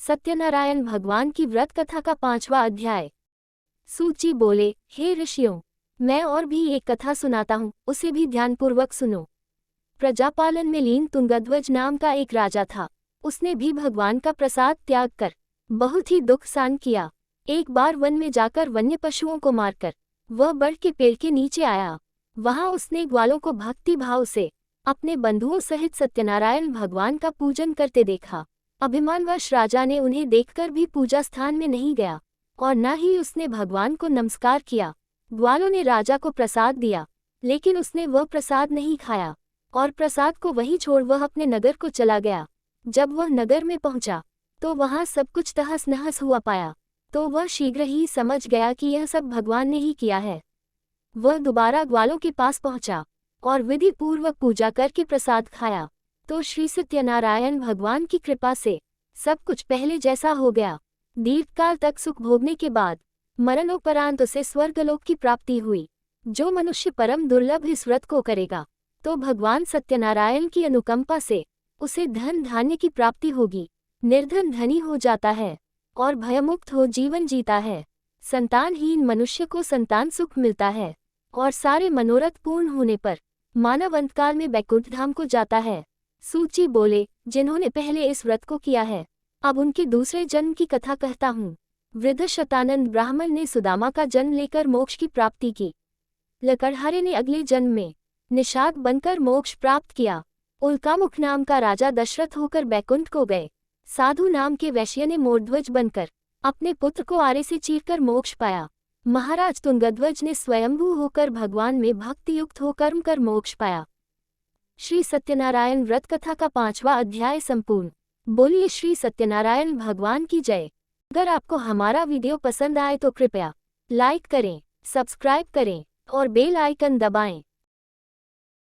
सत्यनारायण भगवान की व्रत कथा का 5वां अध्याय। सूची बोले, हे ऋषियों, मैं और भी एक कथा सुनाता हूँ, उसे भी ध्यानपूर्वक सुनो। प्रजापालन में लीन तुंगध्वज नाम का एक राजा था। उसने भी भगवान का प्रसाद त्याग कर बहुत ही दुख सहन किया। एक बार वन में जाकर वन्य पशुओं को मारकर वह बड़ के पेड़ के नीचे आया। वहां उसने ग्वालों को भक्ति भाव से अपने बंधुओं सहित सत्यनारायण भगवान का पूजन करते देखा। अभिमानवश राजा ने उन्हें देखकर भी पूजा स्थान में नहीं गया और न ही उसने भगवान को नमस्कार किया। ग्वालों ने राजा को प्रसाद दिया, लेकिन उसने वह प्रसाद नहीं खाया और प्रसाद को वहीं छोड़ वह अपने नगर को चला गया। जब वह नगर में पहुंचा तो वहां सब कुछ तहस नहस हुआ पाया, तो वह शीघ्र ही समझ गया कि यह सब भगवान ने ही किया है। वह दोबारा ग्वालों के पास पहुंचा और विधि पूर्वक पूजा करके प्रसाद खाया, तो श्री सत्यनारायण भगवान की कृपा से सब कुछ पहले जैसा हो गया। दीर्घकाल तक सुख भोगने के बाद मरणोपरांत उसे स्वर्गलोक की प्राप्ति हुई। जो मनुष्य परम दुर्लभ इस व्रत को करेगा, तो भगवान सत्यनारायण की अनुकंपा से उसे धन धान्य की प्राप्ति होगी। निर्धन धनी हो जाता है और भयमुक्त हो जीवन जीता है। संतानहीन मनुष्य को संतान सुख मिलता है और सारे मनोरथ पूर्ण होने पर मानव अंतकाल में बैकुंठ धाम को जाता है। सूची बोले, जिन्होंने पहले इस व्रत को किया है, अब उनके दूसरे जन्म की कथा कहता हूँ। वृद्ध शतानंद ब्राह्मण ने सुदामा का जन्म लेकर मोक्ष की प्राप्ति की। लकड़हारे ने अगले जन्म में निषाद बनकर मोक्ष प्राप्त किया। उल्कामुख नाम का राजा दशरथ होकर बैकुंठ को गए। साधु नाम के वैश्य ने मोरध्वज बनकर अपने पुत्र को आरे से चीरकर मोक्ष पाया। महाराज तुंगध्वज ने स्वयंभू होकर भगवान में भक्ति युक्त हो कर्म कर मोक्ष पाया। श्री सत्यनारायण व्रत कथा का 5वां अध्याय संपूर्ण। बोलिए श्री सत्यनारायण भगवान की जय। अगर आपको हमारा वीडियो पसंद आए तो कृपया लाइक करें, सब्सक्राइब करें और बेल आइकन दबाएं।